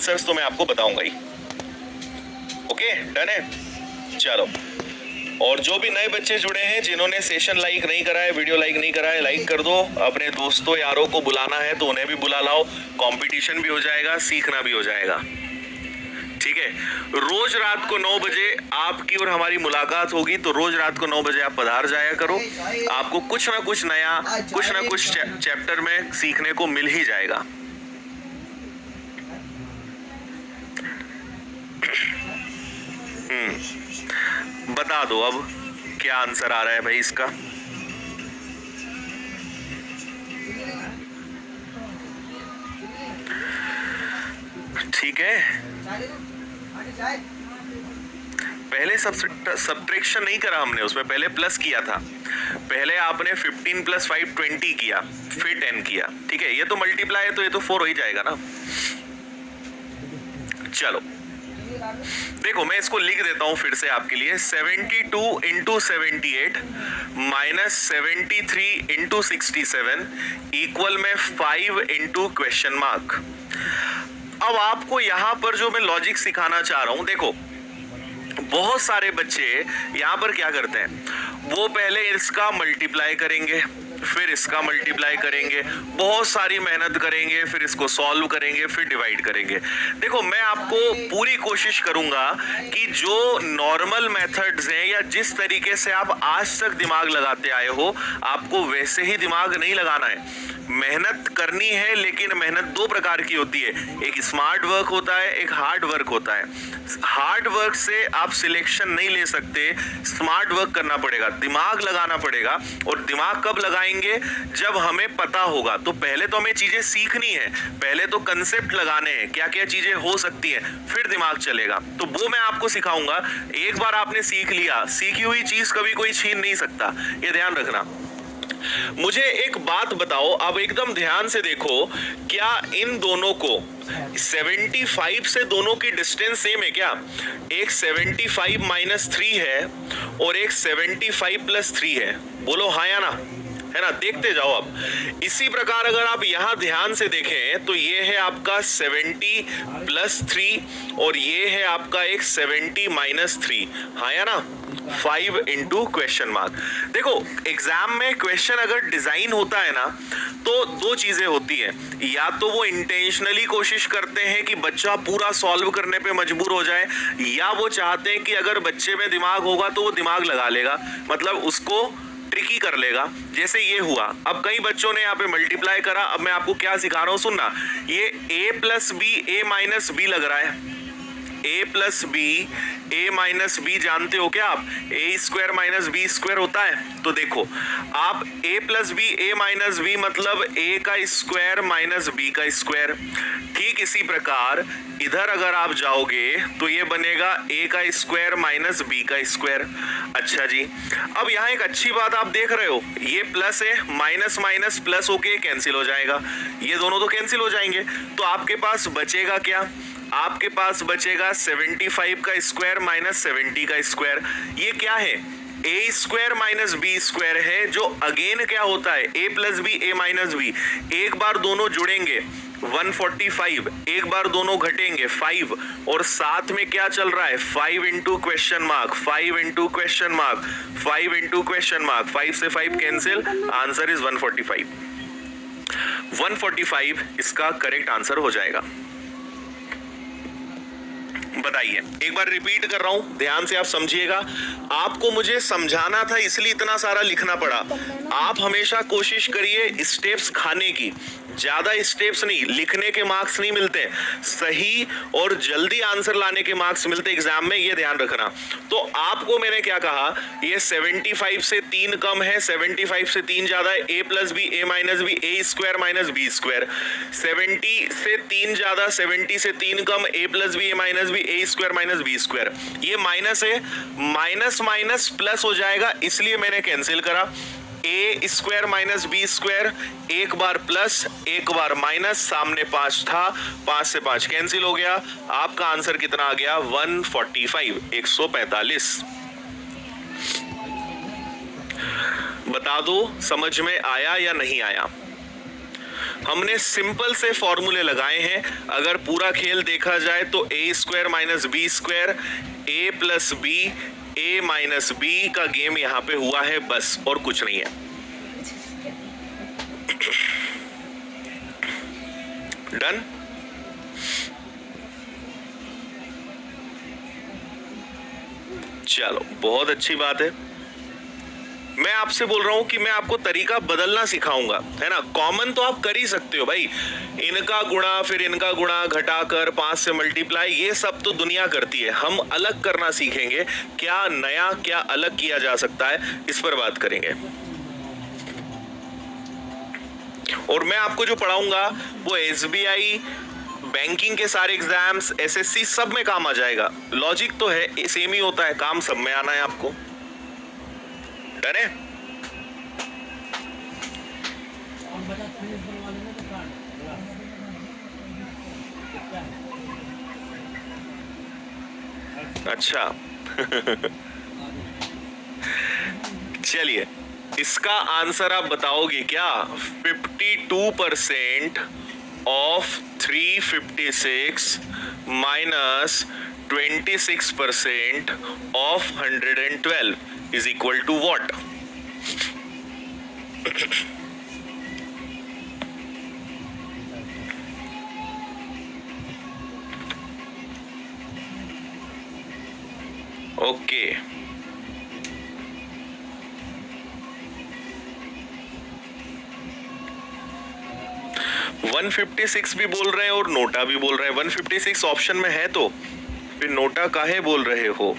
Answers तो मैं आपको बताऊंगा ही। ओके, डन है, चलो। और जो भी नए बच्चे जुड़े हैं जिन्होंने सेशन लाइक नहीं करा है, वीडियो लाइक नहीं करा है, लाइक कर दो। अपने दोस्तों यारों को बुलाना है तो उन्हें भी बुला लाओ, कंपटीशन भी हो जाएगा, सीखना भी हो जाएगा। ठीक है, रोज रात को 9 बजे आपकी और हमारी मुलाकात होगी, तो रोज रात को 9 बजे आप पधार जाया करो। आपको कुछ ना कुछ नया, कुछ ना कुछ चैप्टर में सीखने को मिल ही जाएगा। बता दो अब क्या आंसर आ रहा है भाई इसका। ठीक है, पहले सब्ट्रैक्शन नहीं करा हमने, उसमें पहले प्लस किया था। पहले आपने 15 + 5 20 किया, फिर 10 किया। ठीक है, ये तो मल्टीप्लाई है तो ये तो 4 हो ही जाएगा ना। चलो देखो, मैं इसको लिख देता हूं फिर से आपके लिए। 72 × 78 माइनस 73 × 67 इक्वल में 5 × क्वेश्चन मार्क। अब आपको यहां पर जो मैं लॉजिक सिखाना चाह रहा हूं, देखो बहुत सारे बच्चे यहां पर क्या करते हैं, वो पहले इसका मल्टीप्लाई करेंगे, फिर इसका मल्टीप्लाई करेंगे, बहुत सारी मेहनत करेंगे, फिर इसको सॉल्व करेंगे, फिर डिवाइड करेंगे। देखो, मैं आपको पूरी कोशिश करूंगा कि जो नॉर्मल मेथड्स हैं या जिस तरीके से आप आज तक दिमाग लगाते आए हो, आपको वैसे ही दिमाग नहीं लगाना है। मेहनत करनी है, लेकिन मेहनत 2 प्रकार की होती है, एक स्मार्ट वर्क होता है, एक हार्ड वर्क होता है। हार्ड वर्क से आप सिलेक्शन नहीं ले सकते, स्मार्ट वर्क करना पड़ेगा, दिमाग लगाना पड़ेगा। और दिमाग कब लगाएंगे, जब हमें पता होगा। तो पहले तो हमें चीजें सीखनी है, पहले तो कंसेप्ट लगाने हैं, क्या क्या चीजें हो सकती हैं, फिर दिमाग चलेगा। तो वो मैं आपको सिखाऊंगा। एक बार आपने सीख लिया, सीखी हुई चीज कभी कोई छीन नहीं सकता, ये ध्यान रखना। मुझे एक बात बताओ, अब एकदम ध्यान से देखो, क्या इन दोनों को 75 से दोनों की डिस्टेंस सेम है क्या? एक 75 - 3 है और एक 75 + 3 है। बोलो हाँ या ना, है ना? देखते जाओ आप। इसी प्रकार अगर आप यहां ध्यान से देखें तो ये है आपका 70 + 3 और ये है आपका एक 70 - 3, हाँ या ना? 5 × क्वेश्चन मार्क। देखो, एग्जाम में क्वेश्चन अगर डिजाइन होता है ना, तो 2 चीजें होती हैं। या तो वो इंटेंशनली कोशिश करते हैं कि बच्चा पूरा सॉल्व करने पे मजबूर हो जाए, या वो चाहते हैं कि अगर बच्चे में दिमाग होगा तो वो दिमाग लगा लेगा, मतलब उसको ट्रिकी कर लेगा। जैसे ये हुआ, अब कई बच्चों ने यहाँ पे मल्टीप्लाई करा। अब मैं आपको क्या सिखा रहा हूं, सुनना। ये a + b a - b लग रहा है, a + b a - b जानते हो क्या आप? a² - b² होता है। तो देखो, आप a + b a - b मतलब a का स्क्वायर माइनस b का स्क्वायर। ठीक इसी प्रकार इधर अगर आप जाओगे तो ये बनेगा a का स्क्वायर माइनस b का स्क्वायर। अच्छा जी, अब यहाँ एक अच्छी बात आप देख रहे हो, ये प्लस है, माइनस माइनस प्लस होके कैंसिल हो जाएगा, ये दोनों तो कैंसिल हो जाएंगे। तो आपके पास बचेगा क्या? आपके पास बचेगा 75 का स्क्वायर माइनस 70 का स्क्वायर। ये क्या है? a² - b² है, जो अगेन क्या होता है? a + b a - b। एक बार दोनों जुड़ेंगे 145, एक बार दोनों घटेंगे 5, और साथ में क्या चल रहा है? 5 × question mark, 5 × question mark, 5 × question mark. 5 से 5 कैंसिल, आंसर इज 145। 145 इसका करेक्ट आंसर हो जाएगा। बताइए, एक बार रिपीट कर रहा हूं, ध्यान से आप समझिएगा। आपको मुझे समझाना था इसलिए इतना सारा लिखना पड़ा। आप हमेशा कोशिश करिए स्टेप्स खाने की, ज्यादा स्टेप्स नहीं। लिखने के मार्क्स नहीं मिलते, सही और जल्दी आंसर लाने के मार्क्स मिलते एग्जाम में, ये ध्यान रखना। तो आपको मैंने क्या कहा, ये 75 से 3 कम है, 75 से 3 ज्यादा है, a + b a - b a² - b²। 70 से 3 ज्यादा, 70 से 3 कम, a + b a - b a² - b²। ये माइनस है, माइनस माइनस प्लस हो जाएगा, इसलिए मैंने कैंसिल करा। a² - b², एक बार प्लस एक बार माइनस, सामने 5 था, 5 से 5 कैंसिल हो गया। आपका आंसर कितना आ गया? 145, 145। बता दो समझ में आया या नहीं आया? हमने सिंपल से फॉर्मूले लगाए हैं। अगर पूरा खेल देखा जाए तो a square minus B square, a plus B, a minus B का गेम यहाँ पे हुआ है, बस और कुछ नहीं है। डन। चलो, बहुत अच्छी बात है। मैं आपसे बोल रहा हूं कि मैं आपको तरीका बदलना सिखाऊंगा, है ना। कॉमन तो आप कर ही सकते हो भाई, इनका गुणा फिर इनका गुणा घटाकर 5 से मल्टीप्लाई, ये सब तो दुनिया करती है। हम अलग करना सीखेंगे, क्या नया क्या अलग किया जा सकता है, इस पर बात करेंगे। और मैं आपको जो पढ़ाऊंगा वो एसबीआई, बैंकिंग के सारे एग्जाम्स, एसएससी सब में काम आ जाएगा। लॉजिक तो है, सेम ही होता है, काम सब में आना है आपको। डन है? अच्छा चलिए, इसका आंसर आप बताओगे क्या? 52% of 356 minus 26% of 112 is equal to what? Okay, 156 भी बोल रहे हैं और नोटा भी बोल रहे हैं। 156 ऑप्शन में है तो फिर नोटा काहे बोल रहे हो?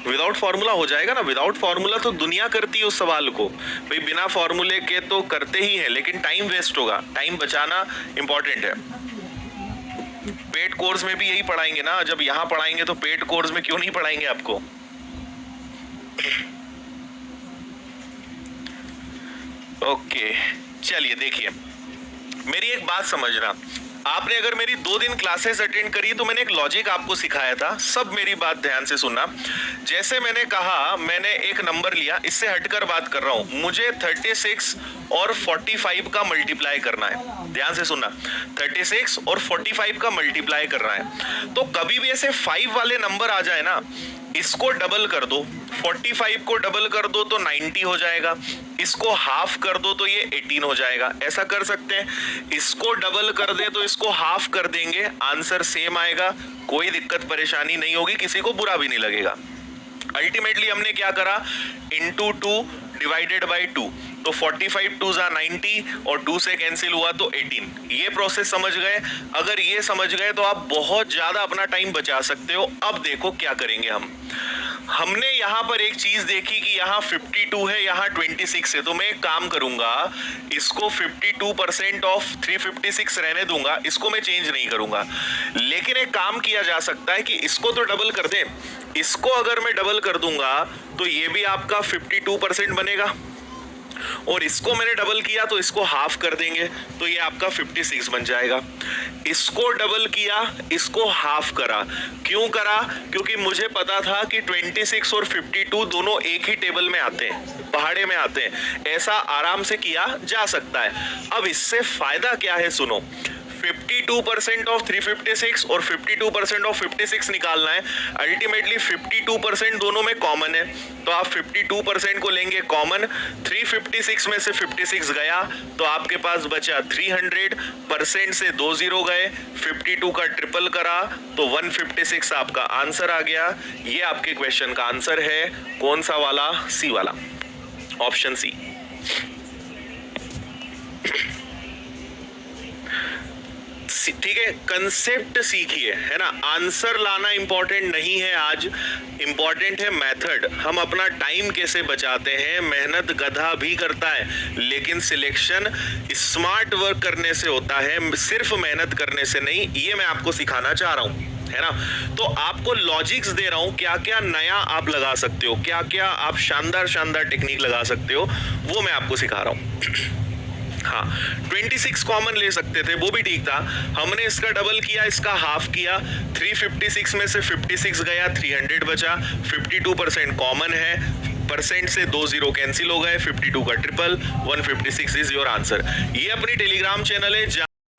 विदाउट फॉर्मूला हो जाएगा ना। विदाउट फॉर्मूला तो दुनिया करती है उस सवाल को भाई, बिना फॉर्मूले के तो करते ही हैं, लेकिन टाइम वेस्ट होगा। टाइम बचाना इंपॉर्टेंट है। पेड कोर्स में भी यही पढ़ाएंगे ना। जब यहां पढ़ाएंगे तो पेड कोर्स में क्यों नहीं पढ़ाएंगे आपको? ओके, चलिए देखिए, मेरी एक बात समझना। आपने अगर मेरी 2 दिन क्लासेस अटेंड करी तो मैंने एक लॉजिक आपको सिखाया था। सब मेरी बात ध्यान से सुनना। जैसे मैंने कहा, मैंने एक नंबर लिया, इससे हटकर बात कर रहा हूं, मुझे 36 और 45 का मल्टीप्लाई करना है। ध्यान से सुनना, 36 और 45 का मल्टीप्लाई करना है। तो कभी भी ऐसे 5 वाले नंबर आ जाए ना, इसको डबल कर दो, 45 को डबल कर दो तो 90 हो जाएगा, इसको हाफ कर दो तो ये 18 हो जाएगा। ऐसा कर सकते हैं। इसको डबल कर दे तो इसको हाफ कर देंगे, आंसर सेम आएगा, कोई दिक्कत परेशानी नहीं होगी, किसी को बुरा भी नहीं लगेगा। अल्टीमेटली हमने क्या करा, इंटू 2 डिवाइडेड बाई 2, तो 45 2 जा 90 और 2 से कैंसिल हुआ तो 18। ये प्रोसेस समझ गए? अगर ये समझ गए तो आप बहुत ज्यादा अपना टाइम बचा सकते हो। अब देखो क्या करेंगे हमने यहां पर एक चीज देखी कि यहां 52 है, यहां 26 है, तो मैं एक काम करूंगा, इसको 52% ऑफ 356 रहने दूंगा, इसको मैं चेंज नहीं करूंगा। लेकिन एक काम किया जा सकता है कि इसको तो डबल कर दे, इसको अगर मैं डबल कर दूंगा तो ये भी आपका 52% बनेगा, और इसको मैंने डबल किया तो इसको हाफ कर देंगे तो ये आपका 56 बन जाएगा। इसको डबल किया, इसको हाफ करा। क्यों करा? क्योंकि मुझे पता था कि 26 और 52 दोनों एक ही टेबल में आते हैं, पहाड़े में आते हैं। ऐसा आराम से किया जा सकता है। अब इससे फायदा क्या है सुनो, 52% ऑफ 356 और 52% ऑफ 56 निकालना है। अल्टीमेटली 52% दोनों में कॉमन है, तो आप 52% को लेंगे कॉमन। 356 में से 56 गया तो आपके पास बचा 300%, से 2 0 गए, 52 का ट्रिपल करा तो 156 आपका आंसर आ गया। ये आपके क्वेश्चन का आंसर है। कौन सा वाला? सी वाला, ऑप्शन सी। ठीक है, कंसेप्ट सीखिए, है ना। आंसर लाना इंपॉर्टेंट नहीं है आज, इंपॉर्टेंट है मेथड। हम अपना टाइम कैसे बचाते हैं। मेहनत गधा भी करता है, लेकिन सिलेक्शन स्मार्ट वर्क करने से होता है, सिर्फ मेहनत करने से नहीं। ये मैं आपको सिखाना चाह रहा हूं, है ना। तो आपको लॉजिक्स दे रहा हूं, क्या क्या नया आप लगा सकते हो, क्या क्या आप शानदार शानदार टेक्निक लगा सकते हो, वो मैं आपको सिखा रहा हूं। हाँ, 26 कॉमन ले सकते थे, वो भी ठीक था। हमने इसका डबल किया, इसका हाफ किया। 356 में से 56 गया, 300 बचा। 52% कॉमन है, परसेंट से 2 जीरो कैंसिल हो गए, 52 का ट्रिपल, 156 इज योर आंसर। ये अपनी टेलीग्राम चैनल है।